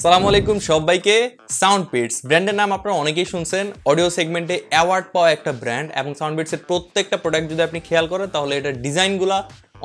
সালামু আলাইকুম সবাইকে। সাউন্ডবিটস ব্র্যান্ডের নাম আপনারা অনেকেই শুনছেন। অডিও সেগমেন্টে অ্যাওয়ার্ড পাওয়া একটা ব্র্যান্ড এবং সাউন্ডবিটসের প্রত্যেকটা প্রোডাক্ট যদি আপনি খেয়াল করেন তাহলে এটার ডিজাইনগুলো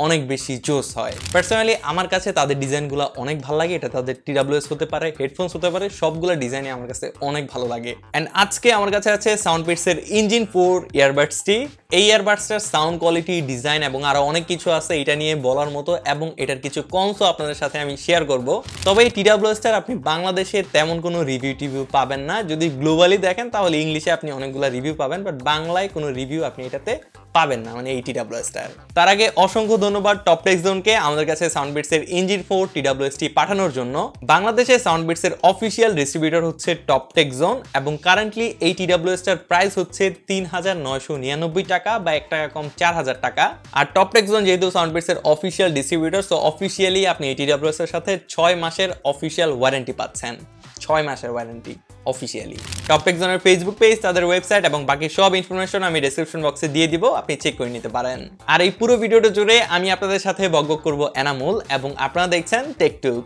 অনেক বেশি জোস হয়। পার্সোনালি আমার কাছে তাদের ডিজাইনগুলো অনেক ভালো লাগে। এটা তাদের TWS হতে পারে, হেডফোনস হতে পারে, সবগুলো ডিজাইনই আমার কাছে অনেক ভালো লাগে। অ্যান্ড আজকে আমার কাছে আছে সাউন্ডবিটসের ইঞ্জিন 4 ইয়ারবাডসটি। এই ইয়ারবাডসটার সাউন্ড কোয়ালিটি, ডিজাইন এবং আরো অনেক কিছু আছে এটা নিয়ে বলার মতো, এবং এটার কিছু কনসও আপনাদের সাথে আমি শেয়ার করব। তবে এই TWSটার আপনি বাংলাদেশে তেমন কোনো রিভিউ পাবেন না। যদি গ্লোবালি দেখেন তাহলে ইংলিশে আপনি অনেকগুলো রিভিউ পাবেন, বাট বাংলায় কোনো রিভিউ আপনি এটাতে পাবেন না, মানে এই TWSটার। তার আগে অসংখ্য ধন্যবাদ টপটেক জোনকে আমাদের কাছে সাউন্ডবিটসের ইঞ্জিন 4 TWSটি পাঠানোর জন্য। বাংলাদেশে সাউন্ডবিটসের অফিসিয়াল ডিস্ট্রিবিউটর হচ্ছে টপটেক জোন, এবং কারেন্টলি এই TWSটার প্রাইস হচ্ছে ৩,৯৯৯ টাকা বা ১ টাকা কম ৪,০০০ টাকা। আর টপটেক জোন যেহেতু সাউন্ডবিটসের অফিসিয়াল ডিস্ট্রিবিউটর, সো অফিসিয়ালি আপনি এই TWS এর সাথে 6 মাসের অফিসিয়াল ওয়ারেন্টি পাচ্ছেন। 6 মাসের ওয়ারেন্টি অফিসিয়ালি। টপটেক জোনের ফেসবুক পেজ, তাদের ওয়েবসাইট এবং বাকি সব ইনফরমেশন আমি ডেসক্রিপশন বক্সে দিয়ে দিব, আপনি চেক করে নিতে পারেন। আর এই পুরো ভিডিওটা জুড়ে আমি আপনাদের সাথে বকবক করব এনামুল, এবং আপনারা দেখছেন টেকটুক।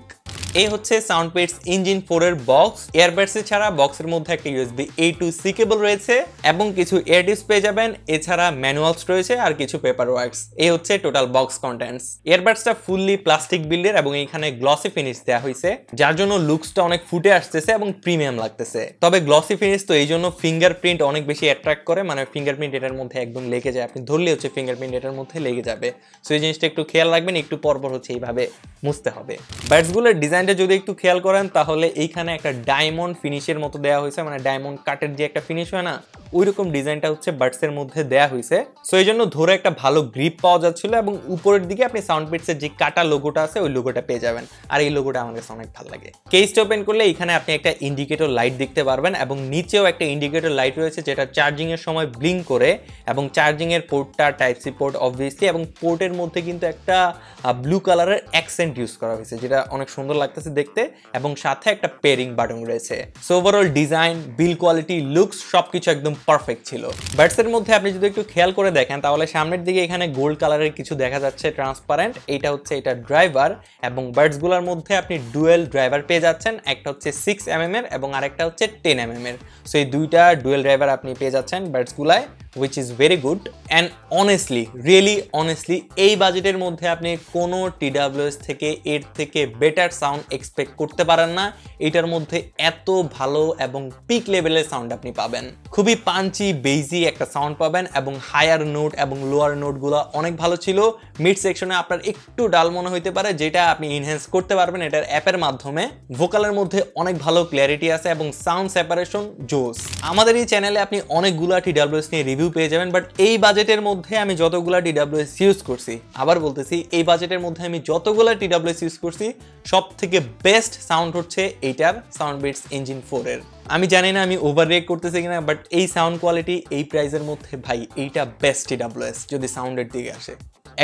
এই হচ্ছে সাউন্ডবিটস ইঞ্জিন 4 এর বক্স। ইয়ারবাডস ছাড়া বক্সের মধ্যে একটা USB A to C কেবল রয়েছে এবং কিছু এয়ারটিপস পেয়ে যাবেন। এছাড়া ম্যানুয়ালস রয়েছে আর কিছু পেপার ওয়ার্কস। এই হচ্ছে টোটাল বক্স কন্টেন্টস। ইয়ারবাডসটা ফুললি প্লাস্টিক বিল্ডের এবং এখানে গ্লসি ফিনিশ দেওয়া হয়েছে, যার জন্য লুকসটা অনেক ফুটে আসতেছে এবং প্রিমিয়াম লাগতেছে। তবে গ্লসি ফিনিশ তো এই জন্য ফিঙ্গারপ্রিন্ট অনেক বেশি অ্যাট্রাক্ট করে, মানে ফিঙ্গারপ্রিন্ট এটার মধ্যে একদম লেগে যায়। আপনি ধরলে হচ্ছে ফিঙ্গারপ্রিন্ট এটার মধ্যে লেগে যাবে। সো এই জিনিসটা একটু খেয়াল রাখবেন, একটু পরপর হচ্ছে এইভাবে মুছতে হবে। বাডসগুলোর ডিজাইনটা যদি একটু খেয়াল করেন তাহলে এইখানে একটা ডায়মন্ড ফিনিশের মতো দেওয়া হয়েছে, মানে ডায়মন্ড কাটের যে একটা ফিনিশ হয় না, ওই রকম ডিজাইনটা হচ্ছে বাডসের মধ্যে দেওয়া হয়েছে। সো এই জন্য ধরে একটা ভালো গ্রিপ পাওয়া যাচ্ছিল, এবং উপরের দিকে আপনি সাউন্ডবিটসের যে কাটা লোগোটা আছে ওই লোগোটা পেয়ে যাবেন। আর এই লোগোটা আমার কাছে অনেক ভালো লাগে। কেসটা ওপেন করলে এখানে আপনি একটা ইন্ডিকেটর লাইট দেখতে পারবেন, এবং নিচেও একটা ইন্ডিকেটর লাইট রয়েছে যেটা চার্জিং এর সময় ব্লিঙ্ক করে, এবং চার্জিং এর পোর্টটা টাইপ সি পোর্ট অবভিয়াসলি, এবং পোর্টের মধ্যে কিন্তু একটা ব্লু কালারের অ্যাকসেন্ট ইউজ করা হয়েছে যেটা অনেক সুন্দর লাগতেছে দেখতে, এবং সাথে একটা পেয়ারিং বাটন রয়েছে। সো ওভারঅল ডিজাইন, বিল কোয়ালিটি, লুকস সবকিছু একদম পারফেক্ট ছিল। বাডসের মধ্যে আপনি যদি একটু খেয়াল করে দেখেন তাহলে সামনের দিকে এখানে গোল্ড কালারের কিছু দেখা যাচ্ছে ট্রান্সপারেন্ট। এইটা হচ্ছে এটা ড্রাইভার, এবং বাডসগুলোর মধ্যে আপনি ডুয়েল ড্রাইভার পেয়ে যাচ্ছেন। একটা হচ্ছে 6mm এর এবং আরেকটা হচ্ছে 10mm এর। সো এই দুইটা ডুয়েল ড্রাইভার আপনি পেয়ে যাচ্ছেন বাডসগুলায়, which is very good and honestly, really honestly, এই বাজেটের মধ্যে আপনি কোনো TWS থেকে এর থেকে বেটার সাউন্ড এক্সপেক্ট করতে পারেন না। এটার মধ্যে এত ভালো এবং পিক লেভেলের সাউন্ড আপনি পাবেন। খুবই পাঞ্চি বেইজি একটা সাউন্ড পাবেন, এবং হায়ার নোট এবং লোয়ার নোটগুলো অনেক ভালো ছিল। মিড সেকশনে আপনার একটু ডাল মনে হইতে পারে, যেটা আপনি ইনহ্যান্স করতে পারবেন এটার অ্যাপের মাধ্যমে। ভোকালের মধ্যে অনেক ভালো ক্ল্যারিটি আছে এবং সাউন্ড সেপারেশন জোস। আমাদের এই চ্যানেলে আপনি অনেকগুলা TWS নিয়ে রিভিউ পেয়ে যাবেন, বাট এই বাজেটের মধ্যে আমি যতগুলা TWS ইউজ করছি, আবার বলতেছি এই বাজেটের মধ্যে আমি যতগুলা TWS ইউজ করছি সব থেকে বেস্ট সাউন্ড হচ্ছে এইটার, সাউন্ডবিটস ইঞ্জিন 4 এর। আমি জানি না আমি ওভার রেট করতেছি কিনা, বাট এই সাউন্ড কোয়ালিটি এই প্রাইসের মধ্যে ভাই এইটা বেস্ট TWS যদি সাউন্ডের দিকে আসে,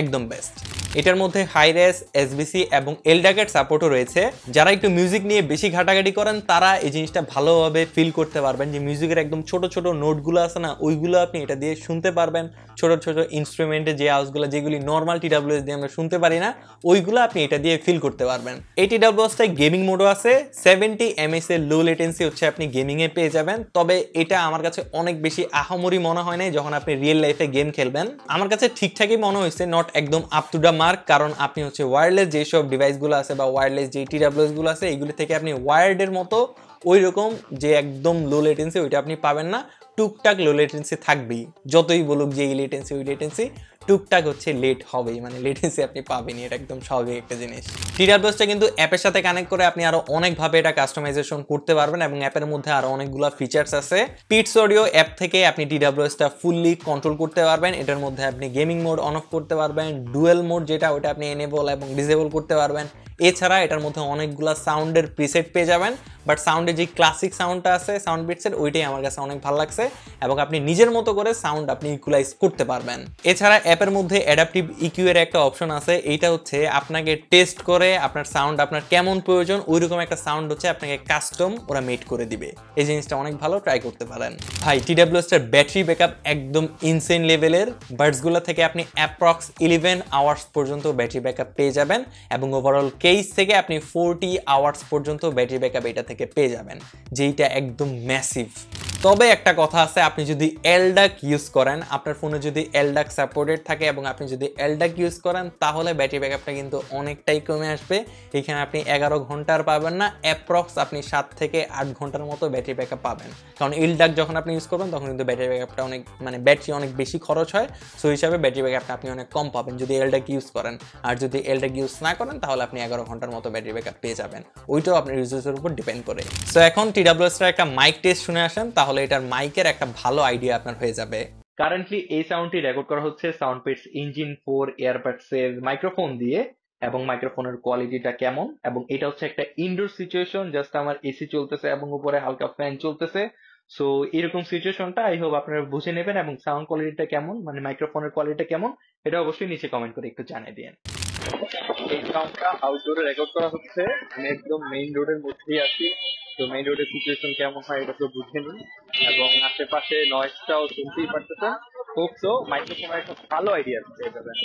একদম বেস্ট। এটার মধ্যে হাই রেস, SBC এবং LDAC সাপোর্টও রয়েছে। যারা একটু মিউজিক নিয়ে বেশি ঘাটাঘাটি করেন তারা এই জিনিসটা ভালোভাবে ফিল করতে পারবেন, যে মিউজিকের একদম ছোট ছোট নোটগুলো আছে না, ওইগুলো আপনি এটা দিয়ে শুনতে পারবেন। ছোট ছোট ইনস্ট্রুমেন্টের যে আওয়াজগুলো যেগুলি নর্মাল TWS দিয়ে আমরা শুনতে পারি না, ওইগুলো আপনি এটা দিয়ে ফিল করতে পারবেন। এই TWSটায় গেমিং মোডও আছে। 70 ms এর লো লেটেন্সি হচ্ছে আপনি গেমিংয়ে পেয়ে যাবেন। তবে এটা আমার কাছে অনেক বেশি আহামরি মনে হয় নাই যখন আপনি রিয়েল লাইফে গেম খেলবেন। আমার কাছে ঠিকঠাকই মনে হয়েছে, নট একদম আপ টু দ্য মার্ক, কারণ আপনি হচ্ছে ওয়্যারলেস যেসব ডিভাইসগুলো আছে বা ওয়্যারলেস যে TWS গুলো আছে এইগুলি থেকে আপনি ওয়্যার্ডের মতো ওই রকম যে একদম লো লেটেন্সি ওইটা আপনি পাবেন না। টুকটাক লো লেটেন্সি থাকবেই, যতই বলুক যে এই লেটেন্সি ওই লেটেন্সি, টুকটাক হচ্ছে লেট হবেই, মানে লেটেন্সি আপনি পাবেনই, এটা একদম স্বাভাবিক একটা জিনিস। TWSটা কিন্তু অ্যাপের সাথে কানেক্ট করে আপনি আরো অনেকভাবে এটা কাস্টমাইজেশন করতে পারবেন, এবং অ্যাপের মধ্যে আরো অনেকগুলো ফিচার্স আছে। পিটস অডিও অ্যাপ থেকে আপনি TWSটা ফুললি কন্ট্রোল করতে পারবেন। এটার মধ্যে আপনি গেমিং মোড অন অফ করতে পারবেন, ডুয়েল মোড যেটা ওটা আপনি এনেবল এবং ডিসেবল করতে পারবেন। এছাড়া এটার মধ্যে অনেকগুলো সাউন্ডের প্রিসেট পেয়ে যাবেন, বাট সাউন্ডের যে ক্লাসিক সাউন্ডটা আছে সাউন্ডবিটসের, ওইটাই আমার কাছে অনেক ভালো লাগছে, এবং আপনি নিজের মতো করে সাউন্ড আপনি ইকুয়ালাইজ করতে পারবেন। এছাড়া অ্যাপের মধ্যে অ্যাডাপটিভ ইকিউ এর একটা অপশন আছে। এইটা হচ্ছে আপনাকে টেস্ট করে আপনার সাউন্ড আপনার কেমন প্রয়োজন ওইরকম একটা সাউন্ড হচ্ছে আপনাকে কাস্টম ওরা মেড করে দিবে। এই জিনিসটা অনেক ভালো, ট্রাই করতে পারেন। ভাই TWSটার ব্যাটারি ব্যাকআপ একদম ইনসেন লেভেলের। বাডসগুলো থেকে আপনি অ্যাপ্রক্স 11 আওয়ার্স পর্যন্ত ব্যাটারি ব্যাকআপ পেয়ে যাবেন, এবং ওভারঅল কেস থেকে আপনি 40 আওয়ার্স পর্যন্ত ব্যাটারি ব্যাকআপ এটা থেকে পেয়ে যাবেন, যেইটা একদম ম্যাসিভ। তবে একটা কথা আছে, আপনি যদি এলডাক ইউজ করেন, আপনার ফোনে যদি এলডাক সাপোর্টেড থাকে এবং আপনি যদি এলডাক ইউজ করেন, তাহলে ব্যাটারি ব্যাকআপটা কিন্তু অনেকটাই কমে আসবে। এখানে আপনি 11 ঘন্টার পাবেন না, অ্যাপ্রক্স আপনি 7 থেকে 8 ঘন্টার মতো ব্যাটারি ব্যাকআপ পাবেন। কারণ এলডাক যখন আপনি ইউজ করবেন তখন কিন্তু ব্যাটারি ব্যাকআপটা অনেক ব্যাটারি অনেক বেশি খরচ হয়, সো হিসাবে ব্যাটারি ব্যাকআপটা আপনি অনেক কম পাবেন যদি এলডাক ইউজ করেন। আর যদি এলডাক ইউজ না করেন তাহলে আপনি 11 ঘন্টার মতো ব্যাটারি ব্যাকআপ পেয়ে যাবেন, ওইটাও আপনার ইউজেসের উপর ডিপেন্ড করে। সো এখন TWS-টার একটা মাইক টেস্ট শুনে আসেন, তাহলে এটার মাইকের একটা ভালো আইডিয়া আপনার হয়ে যাবে। কারেন্টলি এই সাউন্ডটি রেকর্ড করা হচ্ছে সাউন্ডপিটস ইঞ্জিন 4 এয়ারবাডসের মাইক্রোফোন দিয়ে, এবং মাইক্রোফোনের কোয়ালিটিটা কেমন, এবং এটা হচ্ছে একটা ইনডোর সিচুয়েশন, জাস্ট আমার এসি চলতেছে এবং উপরে হালকা ফ্যান চলতেছে। সো এরকম সিচুয়েশনটা আই হোপ আপনারা বুঝে নেবেন, এবং সাউন্ড কোয়ালিটিটা কেমন, মাইক্রোফোনের কোয়ালিটিটা কেমন, এটা অবশ্যই নিচে কমেন্ট করে একটু জানিয়ে দিন। এই সাউন্ডটা আউটডোরে রেকর্ড করা হচ্ছে, আমি একদম মেইন রোডের মধ্যেই আছি। তো মেইন রোডের সিচুয়েশন কেমন হয় এটা তো বুঝে নিন, এবং আশেপাশে নয়েজটাও শুনতেই পারতেছেন। হোপ সো মাইক্রোফোনের একটা ভালো আইডিয়া পেয়ে যাবেন।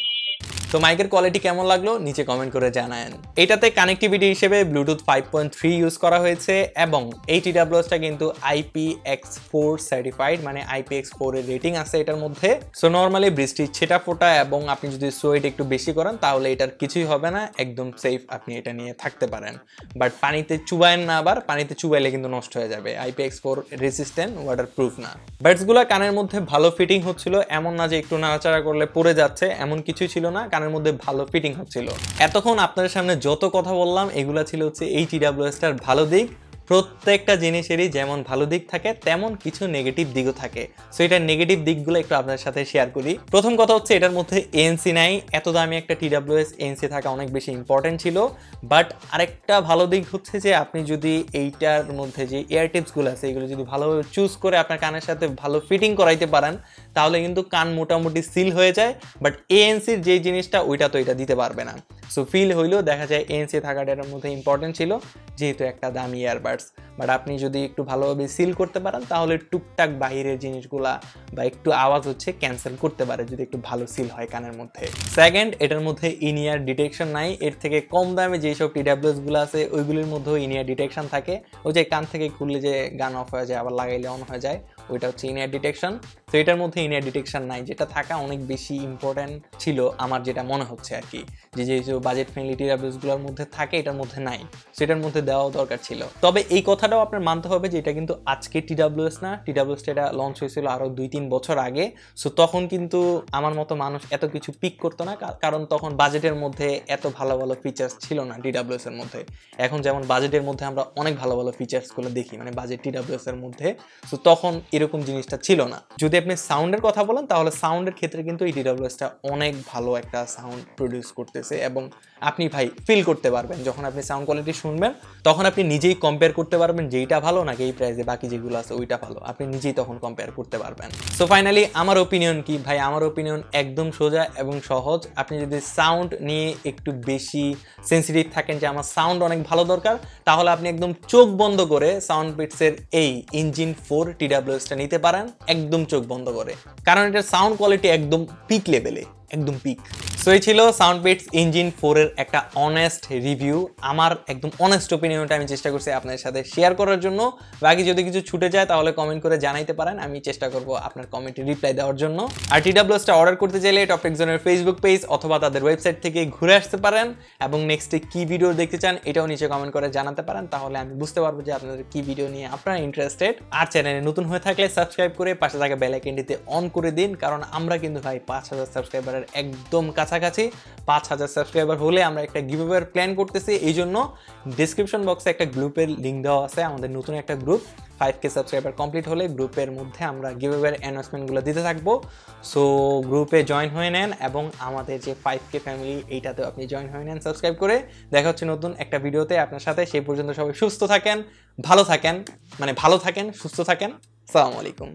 তো মাইকের কোয়ালিটি কেমন লাগলো নিচে কমেন্ট করে জানান। এটাতে কানেক্টিভিটি হিসেবে ব্লুটুথ 5.3 ইউজ করা হয়েছে, এবং এই TWS-টা কিন্তু IPX4 সার্টিফাইড, IPX4 এর রেটিং আছে এটার মধ্যে। সো নর্মালি বৃষ্টি ছেটা ফোটা এবং আপনি যদি সোয়েট একটু বেশি করেন তাহলে এটার কিছুই হবে না, একদম সেফ, আপনি এটা নিয়ে থাকতে পারেন। বাট পানিতে চুবায়েন না, আবার পানিতে চুবাইলে কিন্তু নষ্ট হয়ে যাবে। IPX4 রেসিস্ট্যান্ট, ওয়াটার প্রুফ না। বাডসগুলো কানের মধ্যে ভালো ফিটিং হচ্ছিল, এমন না যে একটু নাড়াচাড়া করলে পড়ে যাচ্ছে, এমন কিছুই ছিল না, কানের মধ্যে ভালো ফিটিং হচ্ছিল। এতক্ষণ আপনাদের সামনে যত কথা বললাম এগুলা ছিল হচ্ছে এই TWS-টার ভালো দিক। প্রত্যেকটা জিনিসেরই যেমন ভালো দিক থাকে তেমন কিছু নেগেটিভ দিকও থাকে। সো এটার নেগেটিভ দিকগুলো একটু আপনাদের সাথে শেয়ার করি। প্রথম কথা হচ্ছে এটার মধ্যে ANC নাই। এত দামি একটা TWS ANC থাকা অনেক বেশি ইম্পর্টেন্ট ছিল। বাট আরেকটা ভালো দিক হচ্ছে যে আপনি যদি এইটার মধ্যে যে এয়ার টিপসগুলো আছে এগুলো যদি ভালোভাবে চুজ করে আপনার কানের সাথে ভালো ফিটিং করাইতে পারেন তাহলে কিন্তু কান মোটামুটি সিল হয়ে যায়। বাট ANCর যে জিনিসটা ওইটা তো এটা দিতে পারবে না। সো ফিল হইলেও দেখা যায় ANC থাকাটা এটার মধ্যে ইম্পর্টেন্ট ছিল, যেহেতু একটা দামি ইয়ারবাডস। বাট আপনি যদি একটু ভালোভাবে সিল করতে পারেন তাহলে টুকটাক বাহিরের জিনিসগুলা বা একটু আওয়াজ হচ্ছে ক্যান্সেল করতে পারে যদি একটু ভালো সিল হয় কানের মধ্যে। সেকেন্ড, এটার মধ্যে ইনিয়ার ডিটেকশন নাই। এর থেকে কম দামে যেসব TWS-গুলো আছে ওইগুলির মধ্যেও ইনিয়ার ডিটেকশন থাকে। ওই যে কান থেকে খুললে যে গান অফ হয়ে যায় আবার লাগাইলে অন হয়ে যায়, ওইটা হচ্ছে ইনিয়ার ডিটেকশন। তো এটার মধ্যে ইনিয়ার ডিটেকশন নাই, যেটা থাকা অনেক বেশি ইম্পর্টেন্ট ছিল আমার যেটা মনে হচ্ছে আর কি, যে বাজেট ফ্রেন্ডলি TWS-গুলোর মধ্যে থাকে এটার মধ্যে নাই, সেটার মধ্যে দেওয়াও দরকার ছিল। তবে এই কথাটাও আপনার মানতে হবে যে এটা কিন্তু আজকে TWS না, TWS-টা এটা লঞ্চ হয়েছিল আরও 2-3 বছর আগে। সো তখন কিন্তু আমার মতো মানুষ এত কিছু পিক করতো না, কারণ তখন বাজেটের মধ্যে এত ভালো ভালো ফিচার্স ছিল না TWS-এর মধ্যে। এখন যেমন বাজেটের মধ্যে আমরা অনেক ভালো ভালো ফিচার্সগুলো দেখি বাজেট TWS-এর মধ্যে। সো তখন এরকম জিনিসটা ছিল না। যদি আপনি সাউন্ডের কথা বলেন তাহলে সাউন্ডের ক্ষেত্রে কিন্তু এই TWS-টা অনেক ভালো একটা সাউন্ড প্রডিউস করতেছে, এবং আপনি ভাই ফিল করতে পারবেন যখন আপনি সাউন্ড কোয়ালিটি শুনবেন, তখন আপনি নিজেই কম্পেয়ার করতে পারবেন যেইটা ভালো নাকি এই প্রাইসে বাকি যেগুলো আছে ওইটা ভালো, আপনি নিজেই তখন কম্পেয়ার করতে পারবেন। সো ফাইনালি আমার ওপিনিয়ন কি ভাই, আমার ওপিনিয়ন একদম সোজা এবং সহজ। আপনি যদি সাউন্ড নিয়ে একটু বেশি সেন্সিটিভ থাকেন যে আমার সাউন্ড অনেক ভালো দরকার, তাহলে আপনি একদম চোখ বন্ধ করে সাউন্ডপিটসের এই ইঞ্জিন 4 TWS-টা নিতে পারেন, একদম চোখ বন্ধ করে, কারণ এটার সাউন্ড কোয়ালিটি একদম পিক লেভেলে, একদম পিক। সো এই ছিল সাউন্ডপিটস ইঞ্জিন 4 এর একটা অনেস্ট রিভিউ। আমার একদম অনেস্ট ওপিনিয়নটা আমি চেষ্টা করছি আপনাদের সাথে শেয়ার করার জন্য। বাকি যদি কিছু ছুটে যায় তাহলে কমেন্ট করে জানাইতে পারেন, আমি চেষ্টা করব আপনার কমেন্টে রিপ্লাই দেওয়ার জন্য। আর TWS-টা অর্ডার করতে চাইলে টপটেক জোনের ফেসবুক পেজ অথবা তাদের ওয়েবসাইট থেকে ঘুরে আসতে পারেন, এবং নেক্সটে কি ভিডিও দেখতে চান এটাও নিচে কমেন্ট করে জানাতে পারেন, তাহলে আমি বুঝতে পারবো যে আপনাদের কি ভিডিও নিয়ে আপনারা ইন্টারেস্টেড। আর চ্যানেলে নতুন হয়ে থাকলে সাবস্ক্রাইব করে পাশে থাকা বেল আইকনটিতে অন করে দিন, কারণ আমরা কিন্তু ভাই 5000 সাবস্ক্রাইবারের একদম কাছাকাছি। 5000 সাবস্ক্রাইবার হলে আমরা একটা গিভঅ্যাওয়ের প্ল্যান করতেছি, এই জন্য ডেসক্রিপশন বক্সে একটা গ্রুপের লিঙ্ক দেওয়া আছে, আমাদের নতুন একটা গ্রুপ। 5K সাবস্ক্রাইবার কমপ্লিট হলে গ্রুপের মধ্যে আমরা গিভঅ্যাওয়ের অ্যানাউন্সমেন্টগুলো দিতে থাকবো। সো গ্রুপে জয়েন হয়ে নেন, এবং আমাদের যে 5K ফ্যামিলি এইটাতেও আপনি জয়েন হয়ে নেন সাবস্ক্রাইব করে। দেখা হচ্ছে নতুন একটা ভিডিওতে আপনার সাথে। সেই পর্যন্ত সবাই সুস্থ থাকেন, ভালো থাকেন, ভালো থাকেন, সুস্থ থাকেন। আসসালামু আলাইকুম।